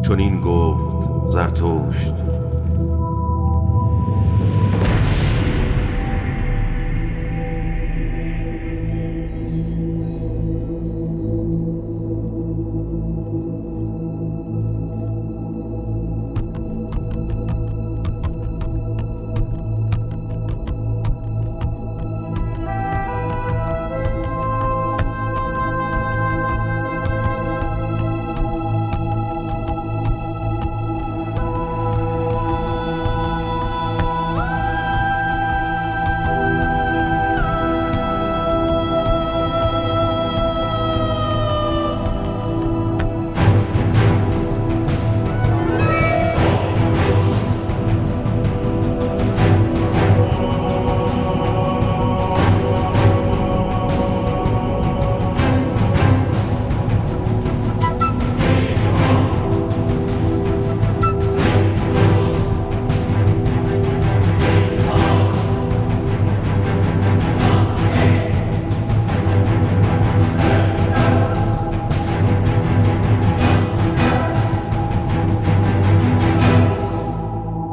چنین گفت زرتشت: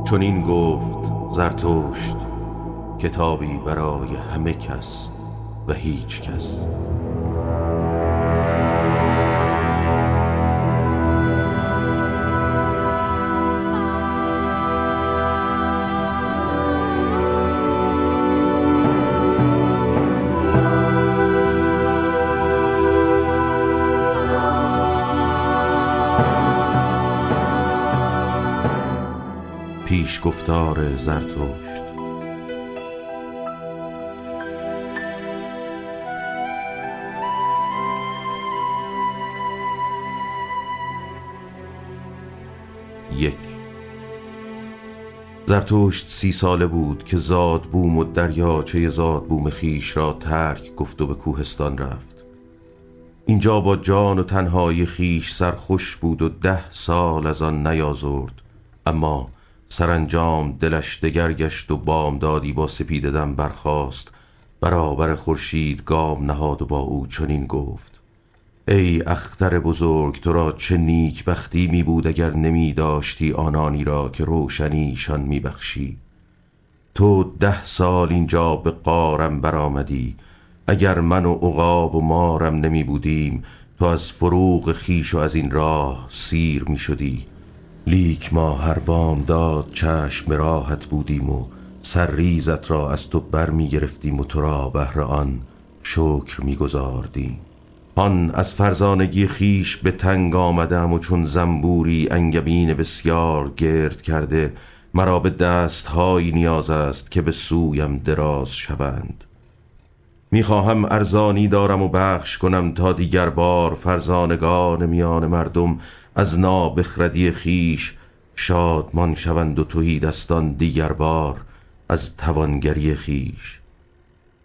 چنین گفت زرتشت: کتابی برای همه کس و هیچ کس. پیش گفتار زرتشت. یک. زرتشت 30 ساله بود که زادبوم و دریاچه زادبوم خیش را ترک گفت و به کوهستان رفت. اینجا با جان و تنهای خیش سرخوش بود و 10 سال از آن نیازرد، اما سرانجام دلش دگر گشت و بامدادی با سپیده دم برخاست، برابر خورشید گام نهاد و با او چنین گفت: ای اختر بزرگ، تو را چه نیک بختی می بود اگر نمی داشتی آنانی را که روشنیشان می بخشی. تو 10 سال اینجا به غارم برآمدی، اگر من و عقاب و مارم نمی بودیم تو از فروغ خیش و از این راه سیر می شدی. لیک ما هر بامداد چشم راحت بودیم و سرریزت را از تو بر می گرفتیم و تو را بهر آن شکر می گذاردیم. آن از فرزانگی خیش به تنگ آمدم و چون زنبوری انگبین بسیار گرد کرده مرا به دستهایی نیاز است که به سویم دراز شوند. میخواهم ارزانی دارم و بخش کنم تا دیگر بار فرزانگان میان مردم از نابخردی خیش شادمان شوند و تهی دستان دیگر بار از توانگری خیش.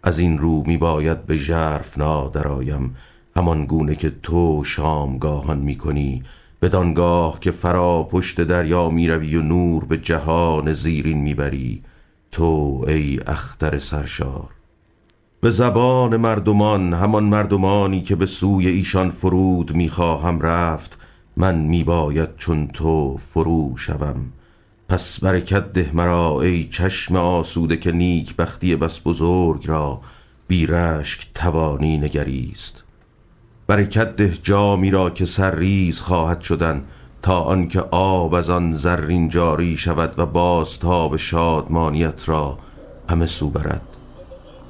از این رو می باید به ژرفنا درآیم، همان گونه که تو شامگاهان می کنی، بدانگاه که فرا پشت دریا می روی و نور به جهان زیرین می بری. تو ای اختر سرشار، به زبان مردمان، همان مردمانی که به سوی ایشان فرود می خواهم رفت، من می باید چون تو فرو شوم. پس برکت ده مرا ای چشم آسوده که نیک بختی بس بزرگ را بی رشک توانی نگریست. برکت ده جامی را که سرریز خواهد شدن تا آنکه آب از آن زرین جاری شود و باز تاب شادمانیت را همه سو برد.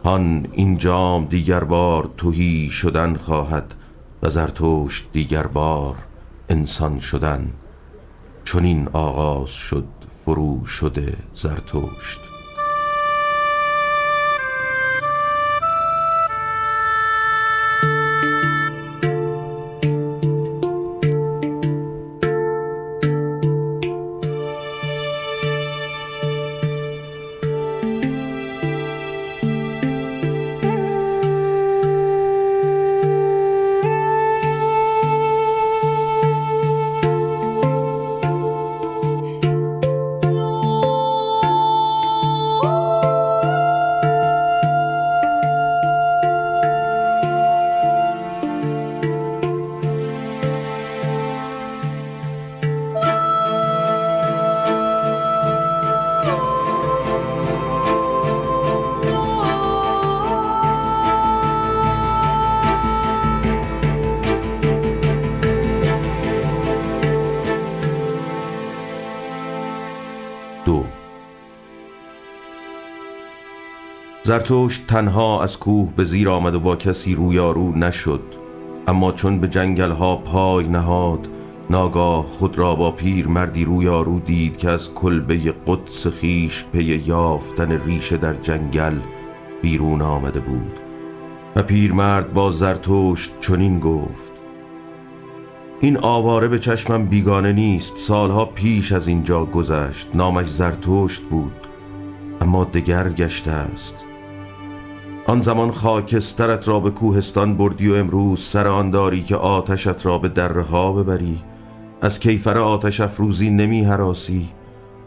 هان این جام دیگر بار تهی شدن خواهد و زرتشت دیگر بار انسان شدن. چنین آغاز شد فرو شده زرتشت. زرتشت تنها از کوه به زیر آمد و با کسی رویارو نشد، اما چون به جنگل ها پای نهاد، ناگاه خود را با پیر مردی رویارو دید که از کلبه قدس خیش پی یافتن ریشه در جنگل بیرون آمده بود. و پیرمرد با زرتشت چنین گفت: این آواره به چشمم بیگانه نیست. سالها پیش از اینجا گذشت. نامش زرتشت بود، اما دگر گشته است. آن زمان خاکسترت را به کوهستان بردی و امروز سر آن داری که آتشت را به دره ها ببری. از کیفر آتش افروزی نمی هراسی.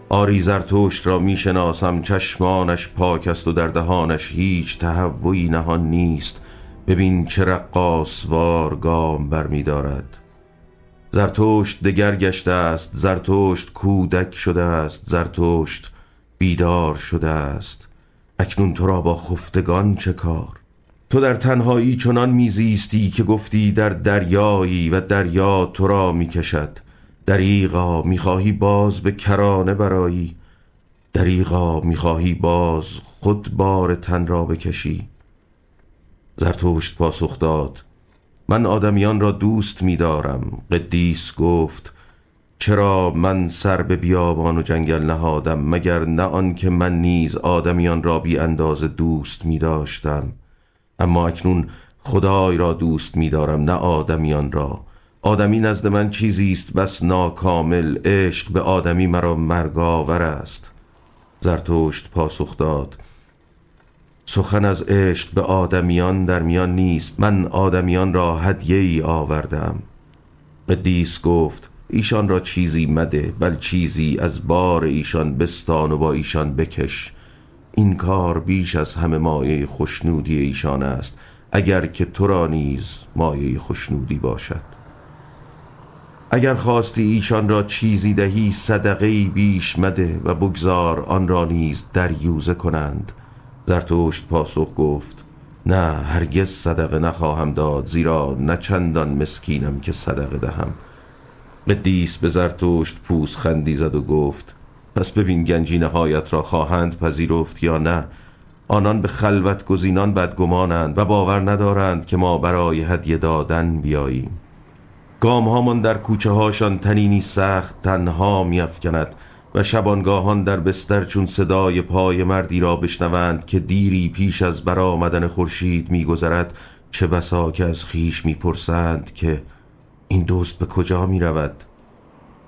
آری زرتشت را می شناسم، چشمانش پاک است و در دهانش هیچ تهوعی نهان نیست. ببین چه رقاصوار گام بر می دارد. زرتشت دگر گشته است. زرتشت کودک شده است. زرتشت بیدار شده است. اکنون تو را با خفتگان چه کار؟ تو در تنهایی چنان میزیستی که گفتی در دریایی و دریا تو را میکشد. دریغا میخواهی باز به کرانه برایی. دریغا میخواهی باز خود بار تن را بکشی. زرتشت پاسخ داد: من آدمیان را دوست می‌دارم. قدیس گفت: چرا من سر به بیابان و جنگل نهادم، مگر نه آن که من نیز آدمیان را بی اندازه دوست می‌داشتم. اما اکنون خدای را دوست می‌دارم، نه آدمیان را. آدمی نزد من چیزی است بس ناکامل. عشق به آدمی مرا مرگاور است. زرتشت پاسخ داد: سخن از عشق به آدمیان در میان نیست. من آدمیان را هدیه‌ای آوردم. قدیس گفت: ایشان را چیزی مده، بل چیزی از بار ایشان بستان و با ایشان بکش. این کار بیش از همه مایه خوشنودی ایشان است، اگر که تو را نیز مایه خوشنودی باشد. اگر خواستی ایشان را چیزی دهی، صدقه‌ای بیش مده و بگذار آن را نیز دریوزه کنند. زرتشت پاسخ گفت: نه، هرگز صدقه نخواهم داد، زیرا نه چندان مسکینم که صدقه دهم. قدیس به زرتشت پوزخندی زد و گفت: پس ببین گنجینه هایت را خواهند پذیرفت یا نه. آنان به خلوت گزینان بدگمانند و باور ندارند که ما برای هدیه دادن بیاییم. گام هامان در کوچه هاشان تنینی سخت تنها می‌افکند و شبانگاهان در بستر چون صدای پای مردی را بشنوند که دیری پیش از برآمدن خورشید می‌گذرد، چه بسا که از خویش می‌پرسند که این دزد به کجا می‌رود.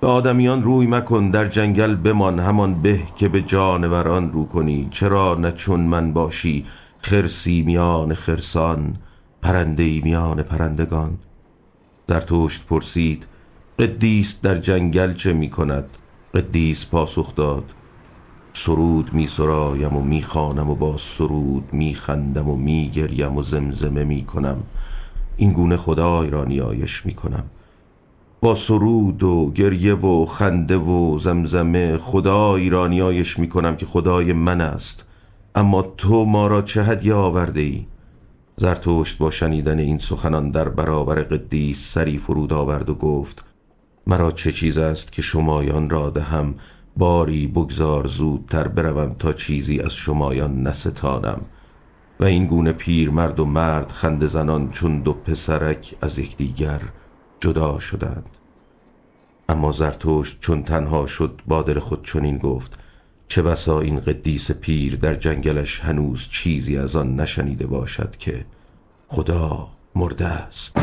به آدمیان روی مکن، در جنگل بمان، همان به که به جانوران رو کنی. چرا نه چون من باشی، خرسی میان خرسان، پرنده‌ای میان پرندگان؟ زرتشت پرسید: قدیس در جنگل چه می کند؟ قدیس پاسخ داد: سرود می سرایم و می خوانم و با سرود می خندم و می گریم و زمزمه می کنم. این گونه خدای را نیایش می کنم. با سرود و گریه و خنده و زمزمه خدای را نیایش می کنم که خدای من است. اما تو ما را چه هدیه آورده ای؟ زرتشت با شنیدن این سخنان در برابر قدیس سری فرود آورد و گفت: مرا چه چیز است که شمایان را دهم؟ باری بگذار زودتر بروم تا چیزی از شمایان نستانم. و این گونه پیر مرد و مرد خنده زنان چون دو پسرک از یکدیگر جدا شدند. اما زرتشت چون تنها شد با دل خود چنین گفت: چه بسا این قدیس پیر در جنگلش هنوز چیزی از آن نشنیده باشد که خدا مرده است.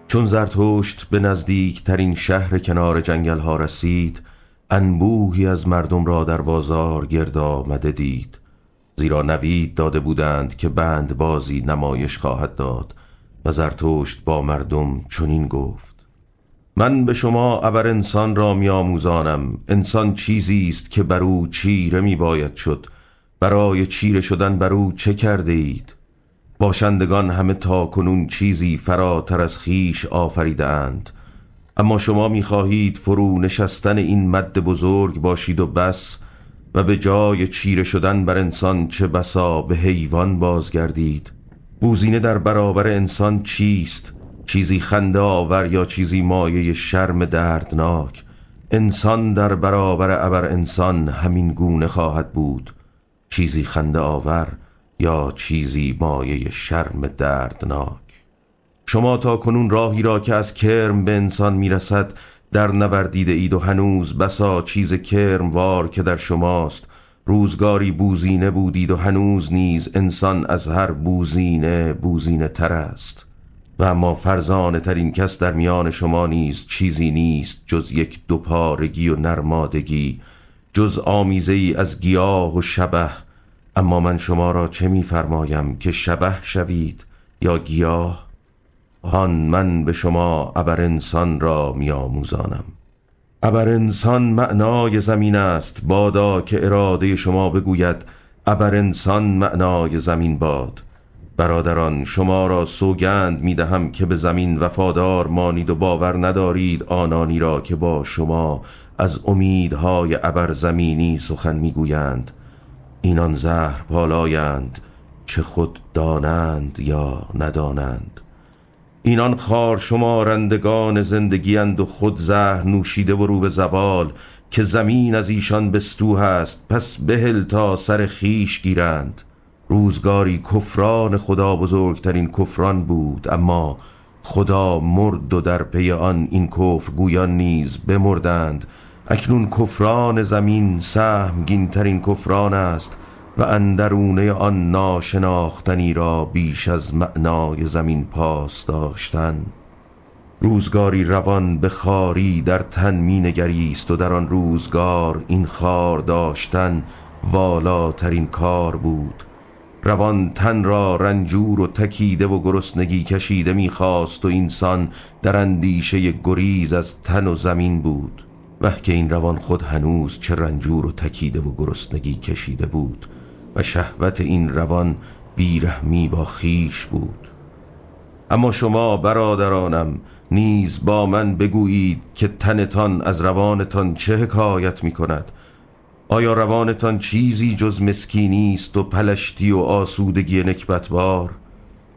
چون زرتشت به نزدیک ترین شهر کنار جنگل ها رسید، انبوهی از مردم را در بازار گرد آمده دید، زیرا نوید داده بودند که بند بازی نمایش خواهد داد و زرتشت با مردم چنین گفت: من به شما ابر انسان را می‌آموزانم. انسان چیزی است که بر او چیره می‌باید شد. برای چیره شدن بر او چه کرده اید؟ باشندگان همه تا کنون چیزی فراتر از خیش آفریدند، اما شما می‌خواهید فرو نشستن این مد بزرگ باشید و بس، و به جای چیره شدن بر انسان چه بسا به حیوان بازگردید. بوزینه در برابر انسان چیست؟ چیزی خنده آور یا چیزی مایه شرم دردناک؟ انسان در برابر ابر انسان همین گونه خواهد بود، چیزی خنده آور یا چیزی مایه شرم دردناک. شما تا کنون راهی را که از کرم به انسان میرسد در نوردیده اید و هنوز بسا چیز کرموار که در شماست. روزگاری بوزینه بودید و هنوز نیز انسان از هر بوزینه بوزینه تر است، و اما فرزانه ترین کس در میان شما نیز چیزی نیست جز یک دوپارگی و نرمادگی، جز آمیزه ای از گیاه و شبح. اما من شما را چه می‌فرمایم که شبح شوید یا گیاه؟ آن من به شما ابر انسان را می‌آموزانم. ابر انسان معنای زمین است، بادا که اراده شما بگوید ابر انسان معنای زمین باد. برادران، شما را سوگند می‌دهم که به زمین وفادار مانید و باور ندارید آنانی را که با شما از امیدهای ابر زمینی سخن می‌گویند. اینان زهر پالایند، چه خود دانند یا ندانند. اینان خار شمارندگان زندگی‌اند و خود زهر نوشیده و رو به زوال، که زمین از ایشان بستوه است، پس بهل تا سر خیش گیرند. روزگاری کفران خدا بزرگترین کفران بود، اما خدا مرد و در پی آن این کفر گویان نیز بمردند. اکنون کفران زمین سهمگین ترین کفران است و اندرونه آن ناشناختنی را بیش از معنای زمین پاس داشتن. روزگاری روان به خاری در تن می نگریست و در آن روزگار این خار داشتن والاترین کار بود. روان تن را رنجور و تکیده و گرسنگی کشیده می خواست و اینسان در اندیشه گریز از تن و زمین بود. وه که این روان خود هنوز چه رنجور و تکیده و گرسنگی کشیده بود و شهوت این روان بیرحمی با خیش بود. اما شما برادرانم نیز با من بگویید که تنتان از روانتان چه حکایت می کند؟ آیا روانتان چیزی جز مسکینی است و پلشتی و آسودگی نکبتبار؟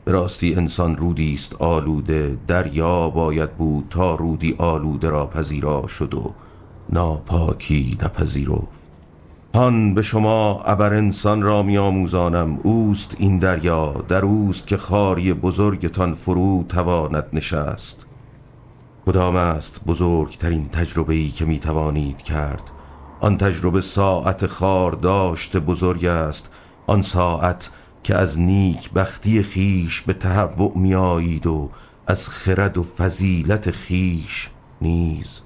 به راستی انسان رودی است آلوده، دریا باید بود تا رودی آلوده را پذیرا شد و ناپاکی نپذیرفت. هان به شما ابر انسان را می‌آموزانم. اوست این دریا، در اوست که خاری بزرگتان فرو تواند نشست. کدام است بزرگترین تجربه‌ای که می‌توانید کرد؟ آن تجربه ساعت خار داشت بزرگ است، آن ساعت که از نیک بختی خیش به تهوع می‌آیید و از خرد و فضیلت خیش نیز.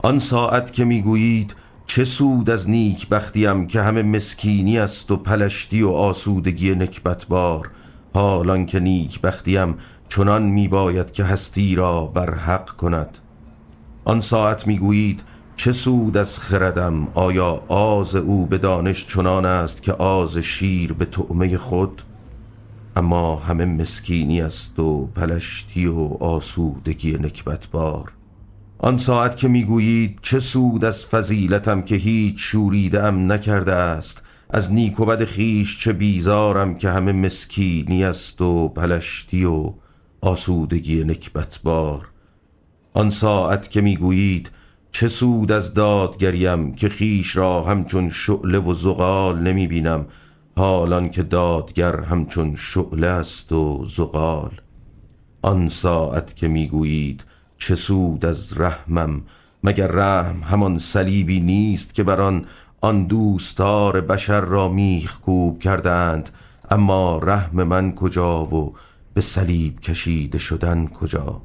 آن ساعت که می‌گویید چه سود از نیک بختیم که همه مسکینی است و پلشتی و آسودگی نکبتبار، حالان که نیک بختیم چنان میباید که هستی را بر حق کند. آن ساعت میگویید چه سود از خردم، آیا آز او به دانش چنان است که آز شیر به طعمه خود؟ اما همه مسکینی است و پلشتی و آسودگی نکبتبار. آن ساعت که میگویید چه سود از فضیلتم که هیچ شوریده‌ام نکرده است، از نیک و بد خیش چه بیزارم که همه مسکینی است و پلشتی و آسودگی نکبتبار. آن ساعت که میگویید چه سود از دادگریم که خیش را همچون شعله و زغال نمیبینم، حالان که دادگر همچون شعله است و زغال. آن ساعت که میگویید چه سود از رحمم، مگر رحم همان صلیبی نیست که بر آن دوستار بشر را میخ کوب کردند؟ اما رحم من کجا و به صلیب کشیده شدن کجا؟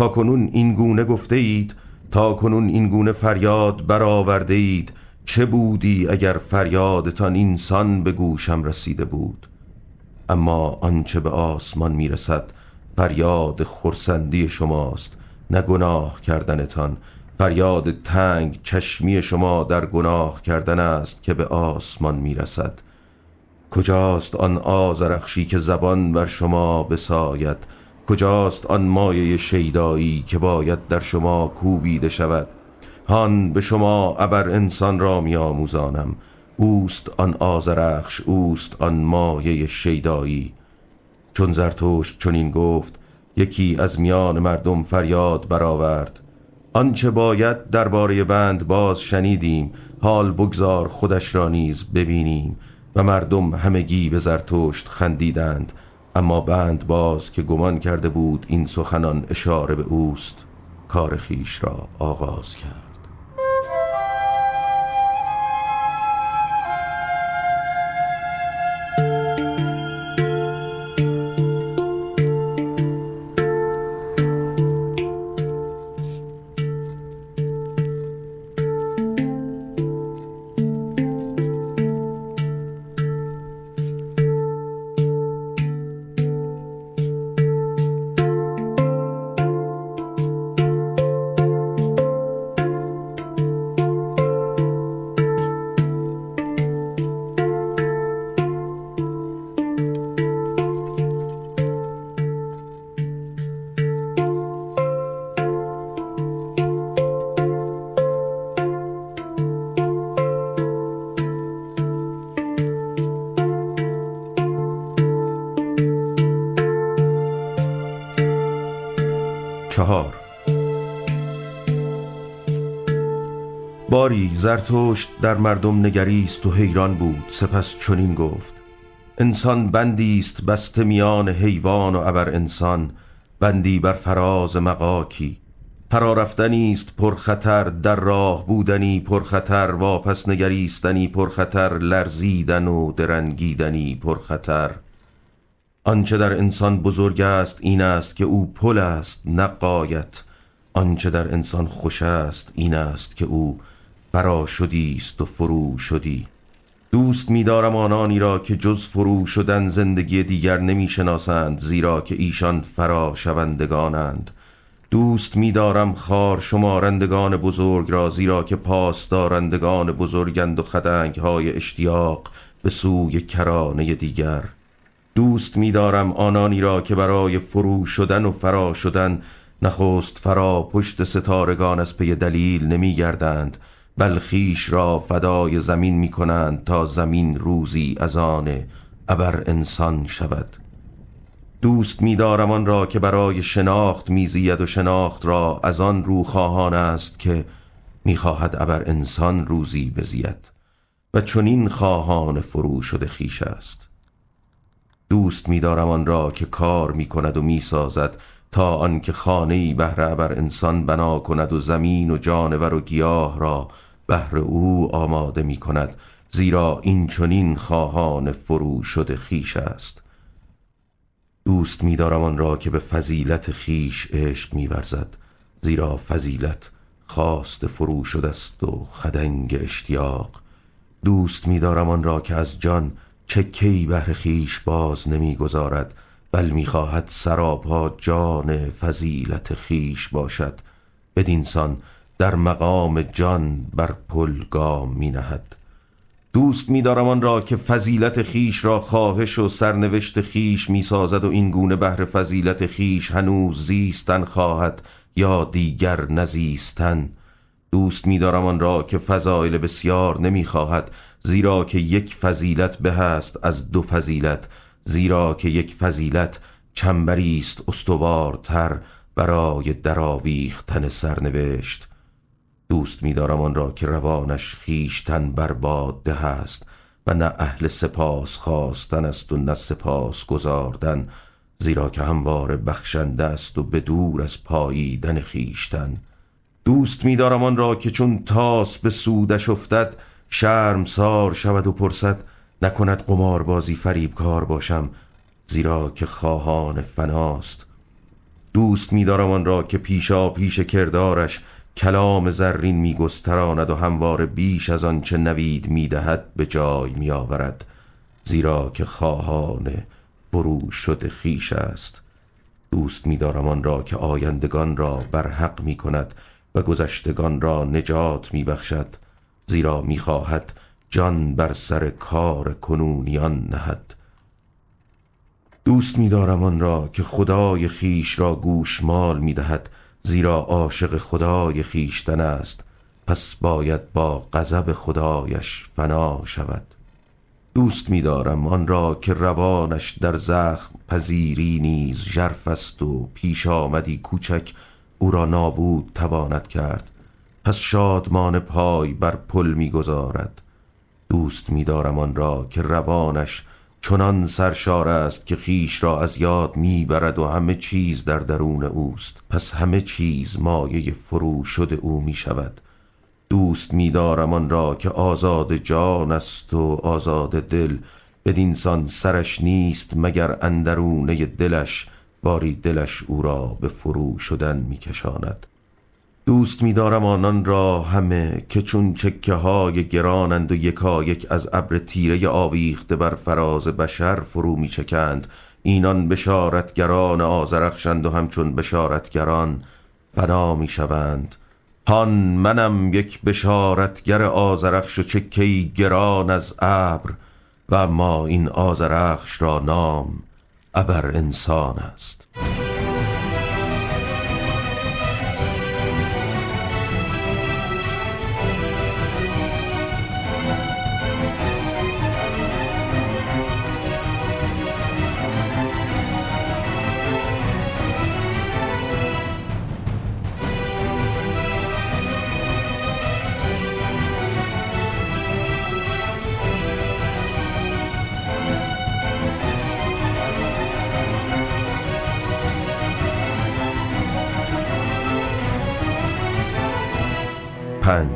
تا کنون این گونه گفته اید، تا کنون این گونه فریاد برآورده اید. چه بودی اگر فریادتان اینسان به گوشم رسیده بود؟ اما آنچه به آسمان میرسد فریاد خرسندی شماست، نه گناه کردنتان. فریاد تنگ چشمی شما در گناه کردن است که به آسمان میرسد. کجاست آن آذرخشی که زبان بر شما بساید؟ کجاست آن مایه شیدایی که باید در شما کوبیده شود؟ هان به شما ابر انسان را می آموزانم. اوست آن آذرخش، اوست آن مایه شیدایی. چون زرتشت چنین گفت، یکی از میان مردم فریاد برآورد: آنچه باید درباره بند باز شنیدیم، حال بگذار خودش را نیز ببینیم. و مردم همگی به زرتشت خندیدند، اما بند باز که گمان کرده بود این سخنان اشاره به اوست، کار خیش را آغاز کرد. چهار. باری زرتشت در مردم نگریست و حیران بود. سپس چنین گفت: انسان بندی است بسته میان حیوان و ابر انسان، بندی بر فراز مغاکی. فرا رفتنی است پرخطر، در راه بودنی پرخطر، واپس نگریستنی پرخطر، لرزیدن و درنگیدنی پرخطر. آنچه در انسان بزرگ است این است که او پل است نه غایت. آنچه در انسان خوش است این است که او فرا شدی است و فرو شدی. دوست می‌دارم آنانی را که جز فرو شدن زندگی دیگر نمی‌شناسند، زیرا که ایشان فرا شوندگانند. دوست می‌دارم خار شمارندگان بزرگ را، زیرا که پاسدارندگان بزرگند و خدنگ‌های اشتیاق به سوی کرانه دیگر. دوست می‌دارم آنانی را که برای فرو شدن و فرا شدن نخست فرا پشت ستارگان از پی دلیل نمی‌گردند، بل خویش را فدای زمین می‌کنند تا زمین روزی از آن ابر انسان شود. دوست می‌دارم آن را که برای شناخت می‌زید و شناخت را از آن رو خواهان است که می‌خواهد ابر انسان روزی بزید و چنین خواهان فرو شده خویش است. دوست می‌دارم آن را که کار می‌کند و می‌سازد تا آنکه خانه‌ای بهر ابر انسان بنا کند و زمین و جانور و گیاه را بهر او آماده می‌کند، زیرا این چنین خواهان فرو شده خویش است. دوست می‌دارم آن را که به فضیلت خویش عشق می‌ورزد، زیرا فضیلت خواست فرو شده است و خدنگ اشتیاق. دوست می‌دارم آن را که از جان چکه‌ای بهر خویش باز نمی‌گذارد، بل می‌خواهد سراپا جان فضیلت خویش باشد، بدینسان در مقام جان بر پل گام می‌نهد. دوست می‌دارم آن را که فضیلت خویش را خواهش و سرنوشت خویش می‌سازد و این گونه بهر فضیلت خویش هنوز زیستن خواهد یا دیگر نزیستن. دوست می‌دارم آن را که فضایل بسیار نمی‌خواهد، زیرا که یک فضیلت به است از دو فضیلت، زیرا که یک فضیلت چنبری است استوارتر برای درآویختن سرنوشت. دوست می‌دارم آن را که روانش خویشتن برباد ده است و نه اهل سپاس خواستن است و نه سپاس گزاردن، زیرا که همواره بخشنده است و به دور از پاییدن خویشتن. دوست می‌دارم آن را که چون تاس به سودش افتد شرمسار شود و پرسد نکند قماربازی فریبکار باشم، زیرا که خواهان فناست. دوست می‌دارم آن را که پیشا پیش کردارش کلام زرین می‌گستراند و همواره بیش از آن چه نوید می‌دهد به جای می‌آورد، زیرا که خواهان فرو شده خویش است. دوست می‌دارم آن را که آیندگان را برحق می‌کند و گذشتگان را نجات می‌بخشد، زیرا می‌خواهد جان بر سر کار کنونیان نهد. دوست می‌دارم آن را که خدای خیش را گوشمال می‌دهد، زیرا عاشق خدای خیشتن است، پس باید با غضب خدایش فنا شود. دوست می‌دارم آن را که روانش در زخم پذیری نیز ژرف است و پیش آمدی کوچک او را نابود تواند کرد، پس شادمان پای بر پل می‌گذارد. دوست می‌دارم آن را که روانش چنان سرشار است که خیش را از یاد میبرد و همه چیز در درون اوست، پس همه چیز مایه فرو شده او میشود. دوست می‌دارم آن را که آزاد جان است و آزاد دل، بدینسان سرش نیست مگر اندرونه دلش، باری دلش او را به فرو شدن میکشاند. دوست می‌دارم آنان را همه که چون چکه های گرانند و یکایک از ابر تیره آویخته بر فراز بشر فرو میچکند. اینان بشارتگران آذرخشند و همچون بشارتگران فنا میشوند. هان منم یک بشارتگر آذرخش و چکه‌ای گران از ابر، و اما این آذرخش را نام ابر انسان است. 5.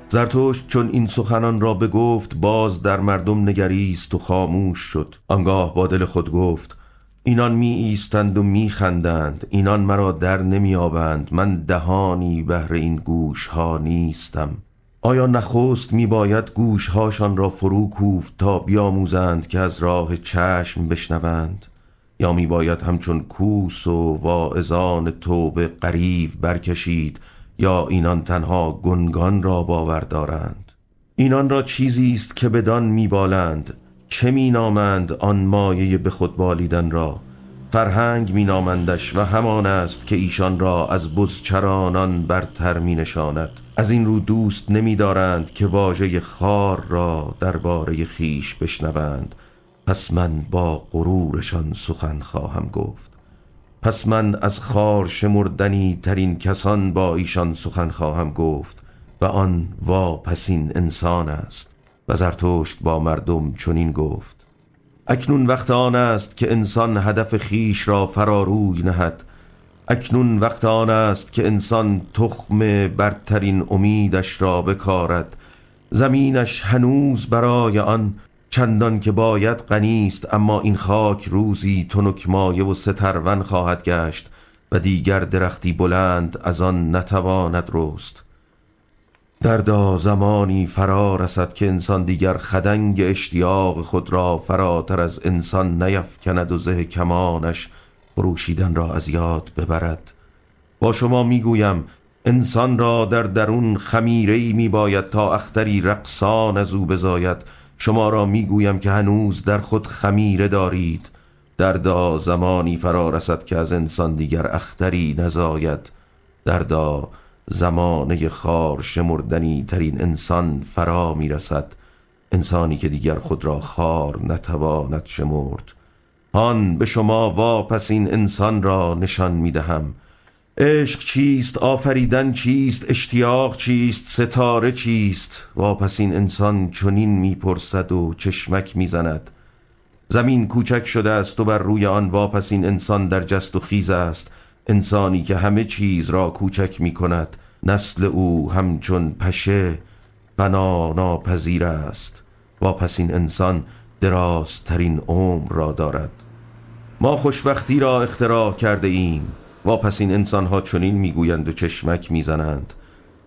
زرتشت چون این سخنان را بگفت باز در مردم نگریست و خاموش شد. آنگاه با دل خود گفت: اینان می ایستند و می خندند، اینان مرا در نمی آبند، من دهانی بهر این گوش ها نیستم. آیا نخست می باید گوش هاشان را فرو کوفت تا بیاموزند که از راه چشم بشنوند، یا می باید همچون کوس و واعظان توبه غریو برکشید، یا اینان تنها گنگان را باور دارند؟ اینان را چیزی است که بدان می بالند. چه می نامند آن مایه به خود بالیدن را؟ فرهنگ می نامندش و همان است که ایشان را از بزچرانان برتر می نشاند. از این رو دوست نمی دارند که واژه خار را درباره خیش بشنوند. پس من با غرورشان سخن خواهم گفت. پس من از خار شمردنی ترین کسان با ایشان سخن خواهم گفت و آن واپسین انسان است. و زرتشت با مردم چنین گفت: اکنون وقت آن است که انسان هدف خیش را فراروی نهد. اکنون وقت آن است که انسان تخم برترین امیدش را بکارد. زمینش هنوز برای آن چندان که باید غنی است، اما این خاک روزی تنک مایه و سترون خواهد گشت و دیگر درختی بلند از آن نتواند رست. دردا زمانی فرا رسد که انسان دیگر خدنگ اشتیاق خود را فراتر از انسان نیفکند و زه کمانش خروشیدن را از یاد ببرد. با شما میگویم انسان را در درون خمیره‌ای میباید تا اختری رقصان از او بزاید. شما را میگویم که هنوز در خود خمیره دارید. دردا زمانی فرا رسد که از انسان دیگر اختری نزاید. دردا زمانه خار شمردنی ترین انسان فرا میرسد، انسانی که دیگر خود را خار نتواند شمرد. هان به شما واپس این انسان را نشان میدهم. عشق چیست؟ آفریدن چیست؟ اشتیاق چیست؟ ستاره چیست؟ واپس این انسان چنین میپرسد و چشمک میزند. زمین کوچک شده است و بر روی آن واپس این انسان در جست و خیز است. انسانی که همه چیز را کوچک می کند. نسل او همچون پشه فنا ناپذیر است. واپس این انسان درازترین عمر را دارد. ما خوشبختی را اختراع کرده ایم. واپس این انسانها چنین میگویند و چشمک میزنند.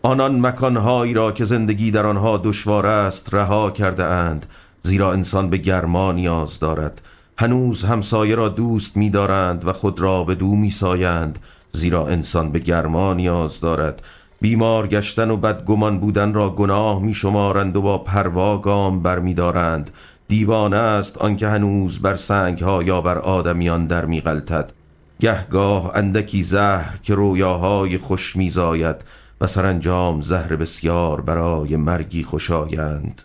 آنان مکانهایی را که زندگی در آنها دشوار است رها کرده اند، زیرا انسان به گرما نیاز دارد. هنوز همسایه را دوست می‌دارند و خود را به دو می‌سایند، زیرا انسان به گرما نیاز دارد. بیمار گشتن و بدگمان بودن را گناه می‌شمارند و با پروا گام برمی‌دارند. دیوانه است آنکه هنوز بر سنگ‌ها یا بر آدمیان در می‌غلطد. گهگاه اندکی زهر که رویاهای خوش می‌زاید و سرانجام زهر بسیار برای مرگی خوشایند.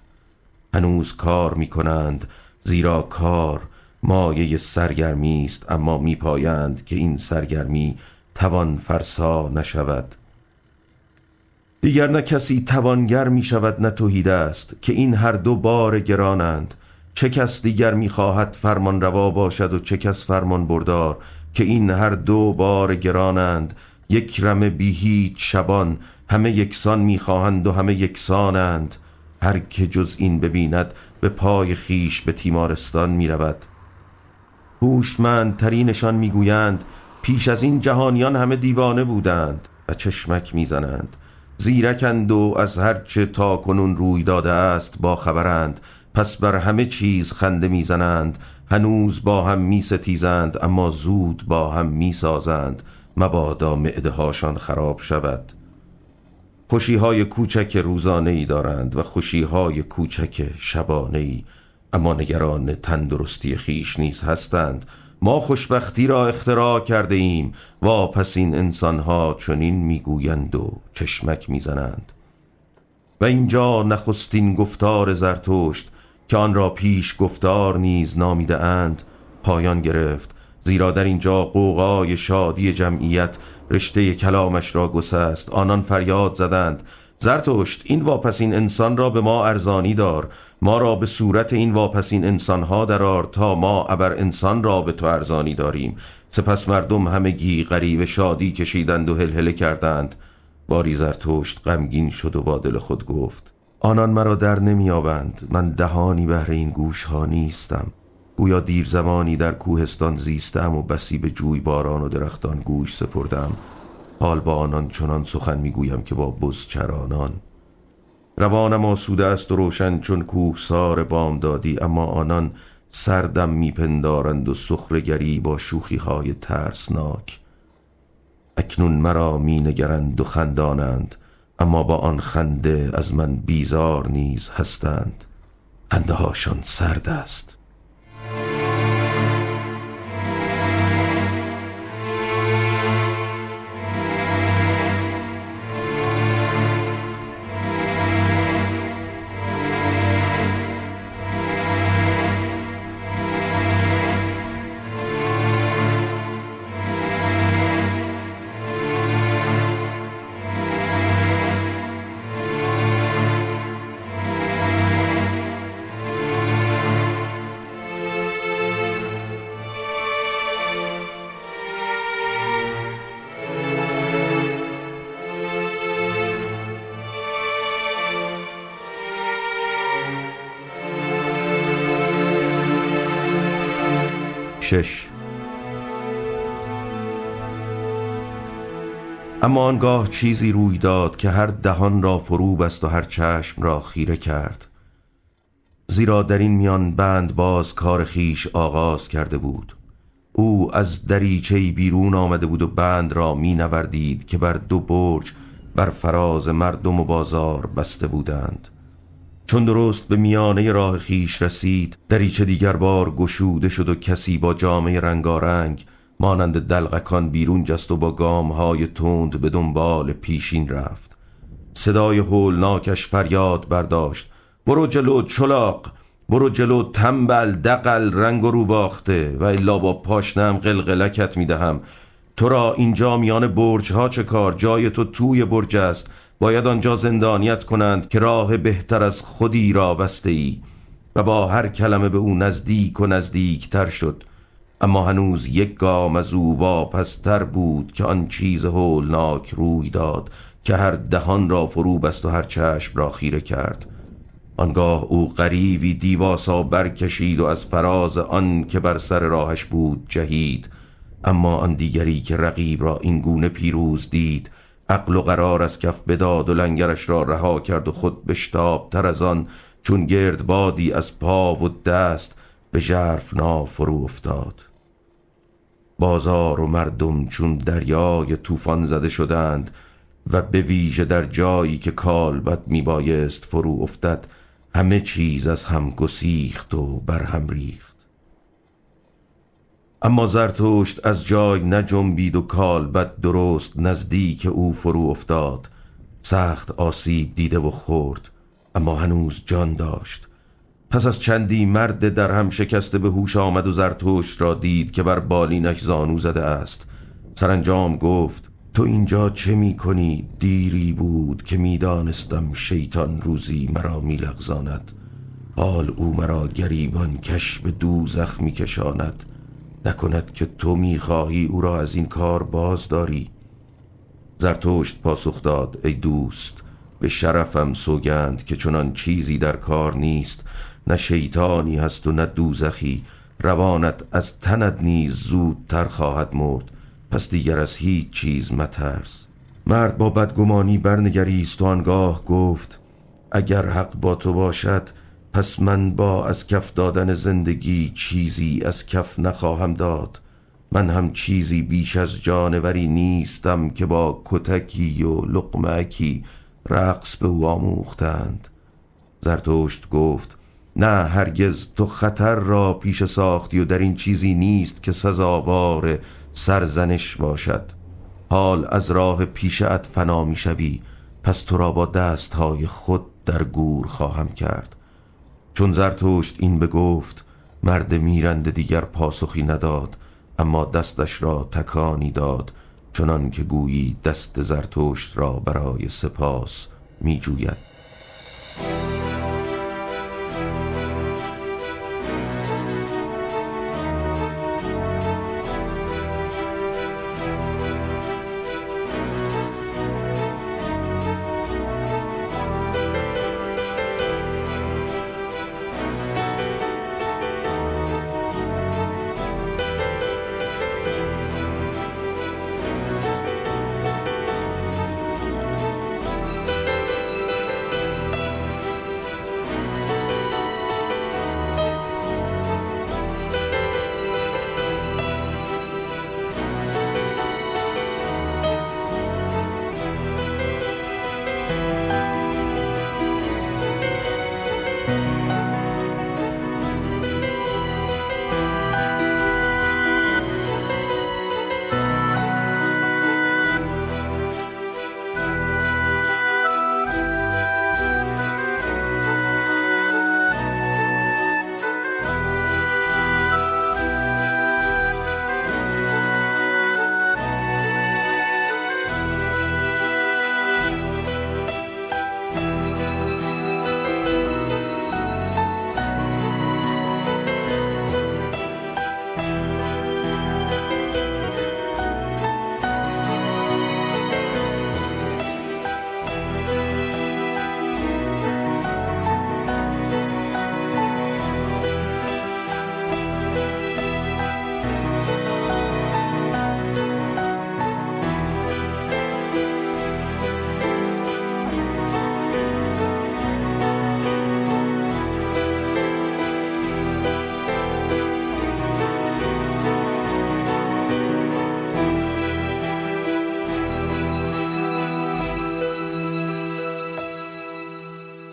هنوز کار می‌کنند، زیرا کار مایه سرگرمی است، اما می‌پایند که این سرگرمی توان فرسا نشود. دیگر نه کسی توانگر می‌شود نه تهی دست، که این هر دو بار گرانند. چه کس دیگر می‌خواهد فرمان روا باشد و چه کس فرمان بردار، که این هر دو بار گرانند. یک رمه بی هیچ شبان، همه یکسان می‌خواهند و همه یکسانند. هر که جز این ببیند به پای خیش به تیمارستان می‌رود. هوشمندترینشان میگویند پیش از این جهانیان همه دیوانه بودند و چشمک میزنند. زیرکند و از هرچه تا کنون روی داده است با خبرند، پس بر همه چیز خنده میزنند. هنوز با هم میستیزند اما زود با هم میسازند، مبادا معده هاشان خراب شود. خوشیهای کوچک روزانه‌ای دارند و خوشیهای کوچک شبانه‌ای، اما نگران تندرستی خیش نیز هستند. ما خوشبختی را اختراع کرده ایم. واپس این انسانها چنین میگویند و چشمک میزنند. و اینجا نخستین گفتار زرتشت که آن را پیش گفتار نیز نامیده اند پایان گرفت، زیرا در اینجا غوغای شادی جمعیت رشته کلامش را گسست. آنان فریاد زدند: زرتشت، این واپسین انسان را به ما ارزانی دار، ما را به صورت این واپسین انسانها درار تا ما ابر انسان را به تو ارزانی داریم. سپس مردم همگی غریو شادی کشیدند و هلهله کردند. باری زرتشت غمگین شد و با دل خود گفت: آنان مرا در نمی‌یابند. من دهانی بهر این گوش ها نیستم. گویا دیر زمانی در کوهستان زیستم و بسی به جوی باران و درختان گوش سپردم. حال با آنان چنان سخن میگویم که با بزچرانان. روانم آسوده است و روشن چون کوهسار بامدادی، اما آنان سردم میپندارند و سخره‌گری با شوخی‌های ترسناک. اکنون مرا مینگرند و خندانند، اما با آن خنده از من بیزار نیز هستند. خنده هاشان سرد است. اما آنگاه چیزی روی داد که هر دهان را فرو بست و هر چشم را خیره کرد، زیرا در این میان بند باز کار خیش آغاز کرده بود. او از دریچه‌ای بیرون آمده بود و بند را می نوردید که بر دو برج بر فراز مردم و بازار بسته بودند. چون درست به میانه راه خیش رسید، دریچه دیگر بار گشوده شد و کسی با جامه رنگارنگ مانند دلقکان بیرون جست و با گام‌های تند به دنبال پیشین رفت. صدای هولناکش فریاد برداشت: برو جلو چلاق، برو جلو تنبل، دغل، رنگ و رو باخته، و الا با پاشنم قلقلکت میدهم. تو را اینجا میان برج ها چه کار؟ جای تو توی برج است. باید آنجا زندانیت کنند که راه بهتر از خودی را بسته ای. و با هر کلمه به او نزدیک و نزدیک تر شد، اما هنوز یک گام از او واپستر بود که آن چیز هولناک روی داد که هر دهان را فرو بست و هر چشم را خیره کرد. آنگاه او غریوی دیواسا برکشید و از فراز آن که بر سر راهش بود جهید. اما آن دیگری که رقیب را این گونه پیروز دید، عقل و قرار از کف بداد و لنگرش را رها کرد و خود بشتاب تر از آن چون گرد بادی از پا و دست به ژرفنا فرو افتاد. بازار و مردم چون دریای طوفان زده شدند و به ویژه در جایی که کالبد میبایست فرو افتد همه چیز از هم گسیخت و بر هم ریخت. اما زرتشت از جای نجنبید و کالبد درست نزدیک او فرو افتاد. سخت آسیب دیده و خورد، اما هنوز جان داشت. پس از چندی مرد در هم شکسته به هوش آمد و زرتشت را دید که بر بالینش زانو زده است. سرانجام گفت: تو اینجا چه می کنی؟ دیری بود که می دانستم شیطان روزی مرا می لغزاند. حال او مرا گریبان کش به دوزخ می کشاند. نکند که تو می خواهی او را از این کار باز داری؟ زرتشت پاسخ داد: ای دوست، به شرفم سوگند که چنان چیزی در کار نیست. نه شیطانی هست و نه دوزخی. روانت از تنت نیز زودتر خواهد مرد. پس دیگر از هیچ چیز مترس. مرد با بدگمانی برنگریست و آنگاه گفت: اگر حق با تو باشد پس من با از کف دادن زندگی چیزی از کف نخواهم داد. من هم چیزی بیش از جانوری نیستم که با کتکی و لقمه‌کی رقص به او آموختند. زرتشت گفت: نه هرگز، تو خطر را پیش ساختی و در این چیزی نیست که سزاوار سرزنش باشد. حال از راه پیشت فنا می شوی، پس تو را با دستهای خود در گور خواهم کرد. چون زرتشت این بگفت، مرد میرنده دیگر پاسخی نداد، اما دستش را تکانی داد، چنان که گویی دست زرتشت را برای سپاس می جوید.